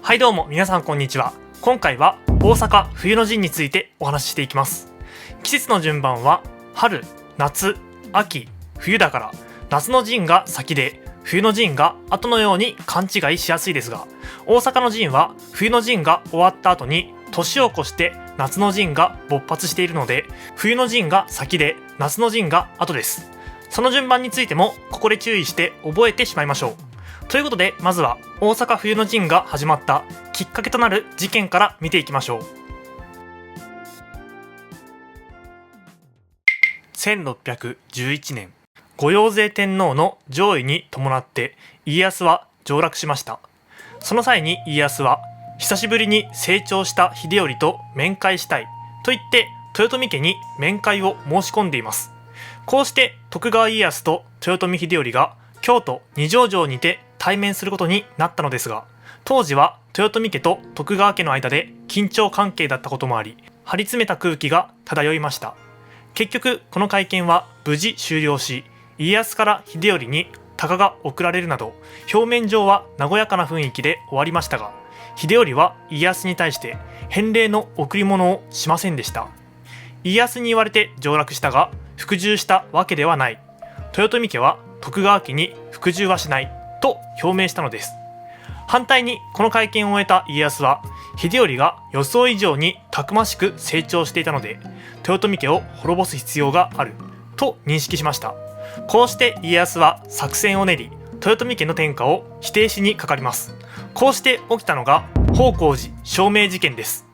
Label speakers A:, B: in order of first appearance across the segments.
A: はいどうも皆さんこんにちは。今回は大阪冬の陣についてお話ししていきます。季節の順番は春、夏、秋、冬だから夏の陣が先で冬の陣が後のように勘違いしやすいですが、大阪の陣は冬の陣が終わった後に年を越して夏の陣が勃発しているので、冬の陣が先で夏の陣が後です。その順番についてもここで注意して覚えてしまいましょう。ということで、まずは大阪冬の陣が始まったきっかけとなる事件から見ていきましょう。1611年、御用勢天皇の上位に伴って家康は上洛しました。その際に家康は久しぶりに成長した秀頼と面会したいと言って豊臣家に面会を申し込んでいます。こうして徳川家康と豊臣秀頼が京都二条城にて対面することになったのですが、当時は豊臣家と徳川家の間で緊張関係だったこともあり、張り詰めた空気が漂いました。結局この会見は無事終了し、家康から秀頼に鷹が贈られるなど表面上は和やかな雰囲気で終わりましたが、秀頼は家康に対して返礼の贈り物をしませんでした。家康に言われて上洛したが服従したわけではない。豊臣家は徳川家に服従はしないと表明したのです。反対にこの会見を終えた家康は、秀頼が予想以上にたくましく成長していたので豊臣家を滅ぼす必要があると認識しました。こうして家康は作戦を練り、豊臣家の天下を否定しにかかります。こうして起きたのが宝光寺証明事件です。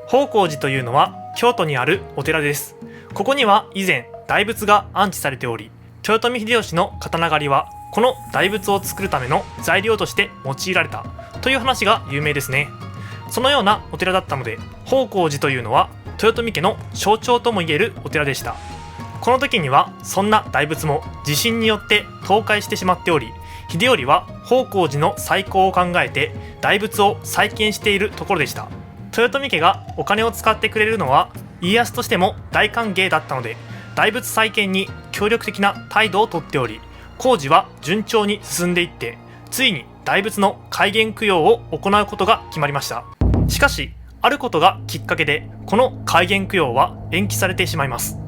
A: 宝光寺というのは京都にあるお寺です。ここには以前大仏が安置されており、豊臣秀吉の刀狩りはこの大仏を作るための材料として用いられたという話が有名ですね。そのようなお寺だったので、宝光寺というのは豊臣家の象徴ともいえるお寺でした。この時にはそんな大仏も地震によって倒壊してしまっており、秀頼は宝光寺の再興を考えて大仏を再建しているところでした。豊臣家がお金を使ってくれるのは家康としても大歓迎だったので、大仏再建に協力的な態度をとっており、工事は順調に進んでいって、ついに大仏の開眼供養を行うことが決まりました。しかしあることがきっかけでこの開眼供養は延期されてしまいます。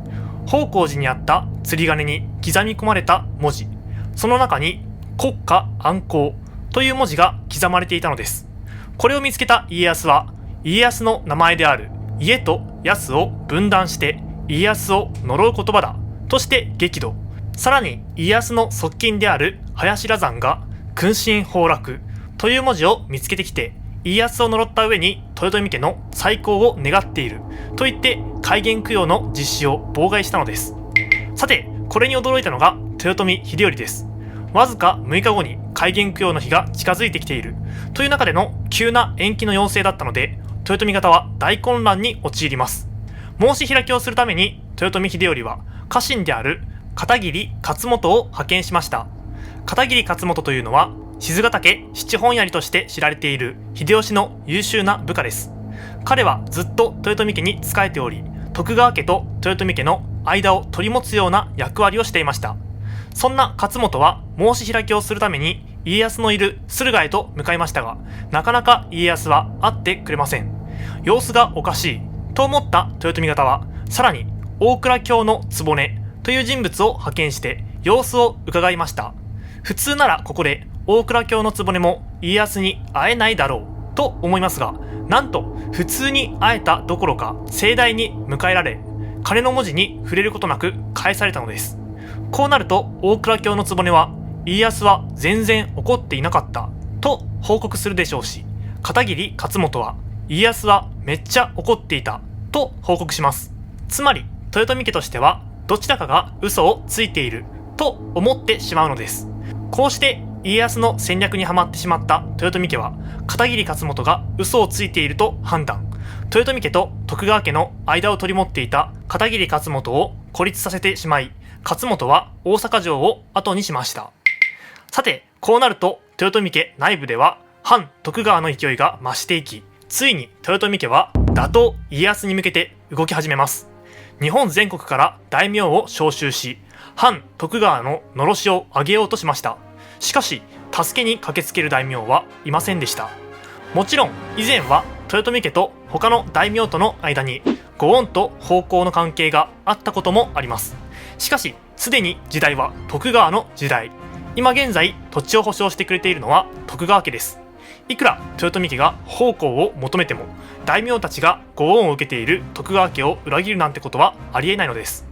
A: 宝光寺にあった釣り鐘に刻み込まれた文字、その中に国家安康という文字が刻まれていたのです。これを見つけた家康は、家康の名前である家と康を分断して家康を呪う言葉だとして激怒。さらに家康の側近である林羅山が君臣崩落という文字を見つけてきて、家康を呪った上に豊臣家の再興を願っていると言って開眼供養の実施を妨害したのです。さて、これに驚いたのが豊臣秀頼です。わずか6日後に開眼供養の日が近づいてきているという中での急な延期の要請だったので、豊臣方は大混乱に陥ります。申し開きをするために豊臣秀頼は家臣である片桐勝元を派遣しました。片桐勝元というのは賤ヶ岳七本槍として知られている秀吉の優秀な部下です。彼はずっと豊臣家に仕えており、徳川家と豊臣家の間を取り持つような役割をしていました。そんな勝元は申し開きをするために家康のいる駿河へと向かいましたが、なかなか家康は会ってくれません。様子がおかしいと思った豊臣方は、さらに大蔵卿の局という人物を派遣して様子を伺いました。普通ならここで大蔵卿の局も家康に会えないだろうと思いますが、なんと普通に会えたどころか盛大に迎えられ、金の文字に触れることなく返されたのです。こうなると大蔵卿の局は、家康は全然怒っていなかったと報告するでしょうし、片桐勝元は家康はめっちゃ怒っていたと報告します。つまり豊臣家としてはどちらかが嘘をついていると思ってしまうのです。こうして家康の戦略にはまってしまった豊臣家は、片桐勝元が嘘をついていると判断。豊臣家と徳川家の間を取り持っていた片桐勝元を孤立させてしまい、勝元は大阪城を後にしました。さて、こうなると豊臣家内部では反徳川の勢いが増していき、ついに豊臣家は打倒家康に向けて動き始めます。日本全国から大名を召集し、反徳川ののろしを上げようとしました。しかし助けに駆けつける大名はいませんでした。もちろん以前は豊臣家と他の大名との間にご恩と奉公の関係があったこともあります。しかしすでに時代は徳川の時代。今現在土地を保証してくれているのは徳川家です。いくら豊臣家が奉公を求めても大名たちがご恩を受けている徳川家を裏切るなんてことはありえないのです。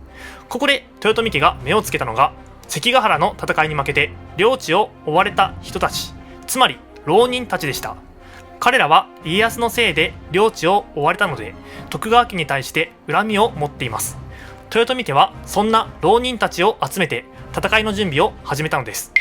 A: ここで豊臣家が目をつけたのが関ヶ原の戦いに負けて領地を追われた人たち、つまり浪人たちでした。彼らは家康のせいで領地を追われたので徳川家に対して恨みを持っています。豊臣家はそんな浪人たちを集めて戦いの準備を始めたのです。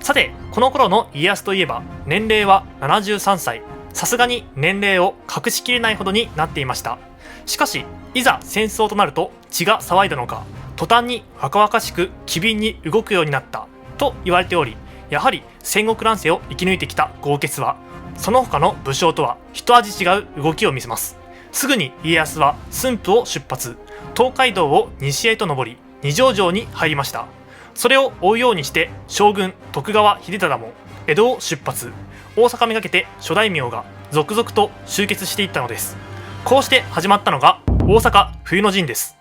A: さてこの頃の家康といえば年齢は73歳。さすがに年齢を隠しきれないほどになっていました。しかしいざ戦争となると血が騒いだのか途端に若々しく機敏に動くようになったと言われており、やはり戦国乱世を生き抜いてきた豪傑はその他の武将とは一味違う動きを見せます。すぐに家康は駿府を出発、東海道を西へと上り二条城に入りました。それを追うようにして将軍徳川秀忠も江戸を出発、大阪めがけて諸大名が続々と集結していったのです。こうして始まったのが大阪冬の陣です。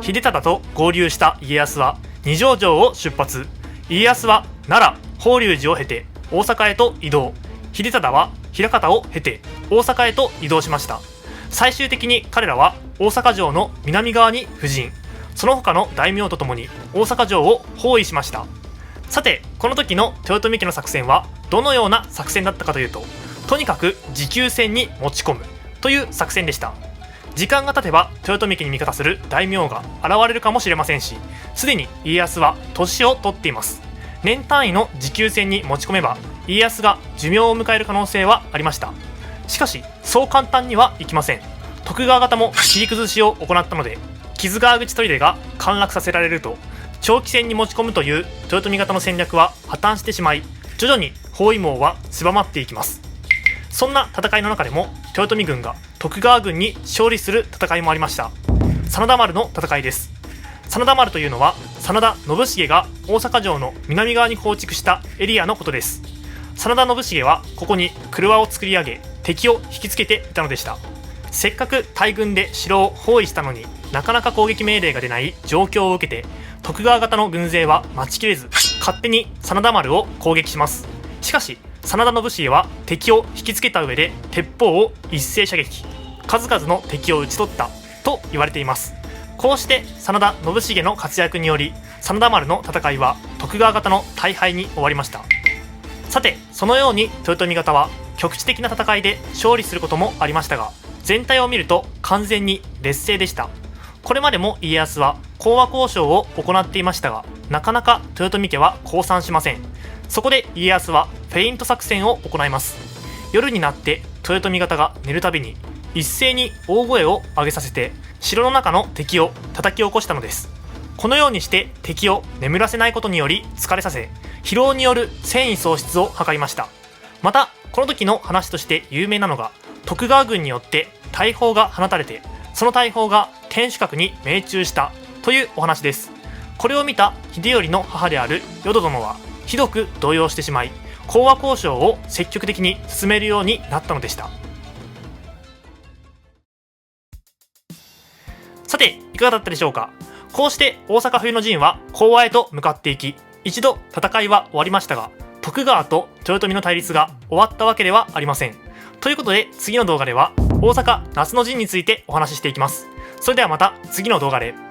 A: 秀忠と合流した家康は二条城を出発。家康は奈良法隆寺を経て大阪へと移動。秀忠は枚方を経て大阪へと移動しました。最終的に彼らは大阪城の南側に布陣、その他の大名とともに大阪城を包囲しました。さてこの時の豊臣家の作戦はどのような作戦だったかというと、とにかく持久戦に持ち込むという作戦でした。時間が経てば豊臣家に味方する大名が現れるかもしれませんし、すでに家康は年を取っています。年単位の持久戦に持ち込めば家康が寿命を迎える可能性はありました。しかしそう簡単にはいきません。徳川方も切り崩しを行ったので木津川口砦が陥落させられると、長期戦に持ち込むという豊臣方の戦略は破綻してしまい、徐々に包囲網は狭まっていきます。そんな戦いの中でも豊臣軍が徳川軍に勝利する戦いもありました。真田丸の戦いです。真田丸というのは真田信繁が大阪城の南側に構築したエリアのことです。真田信繁はここに曲輪を作り上げ敵を引きつけていたのでした。せっかく大軍で城を包囲したのになかなか攻撃命令が出ない状況を受けて、徳川方の軍勢は待ちきれず勝手に真田丸を攻撃します。しかし真田信繁は敵を引きつけた上で鉄砲を一斉射撃、数々の敵を討ち取ったと言われています。こうして真田信繁の活躍により真田丸の戦いは徳川方の大敗に終わりました。さてそのように豊臣方は局地的な戦いで勝利することもありましたが、全体を見ると完全に劣勢でした。これまでも家康は講和交渉を行っていましたが、なかなか豊臣家は降参しません。そこで家康はフェイント作戦を行います。夜になって豊臣方が寝るたびに一斉に大声を上げさせて城の中の敵を叩き起こしたのです。このようにして敵を眠らせないことにより疲れさせ、疲労による戦意喪失を図りました。またこの時の話として有名なのが、徳川軍によって大砲が放たれてその大砲が天守閣に命中したというお話です。これを見た秀頼の母である淀殿はひどく動揺してしまい、講和交渉を積極的に進めるようになったのでした。さていかがだったでしょうか。こうして大阪冬の陣は講和へと向かっていき、一度戦いは終わりましたが、徳川と豊臣の対立が終わったわけではありません。ということで次の動画では大阪夏の陣についてお話ししていきます。それではまた次の動画で。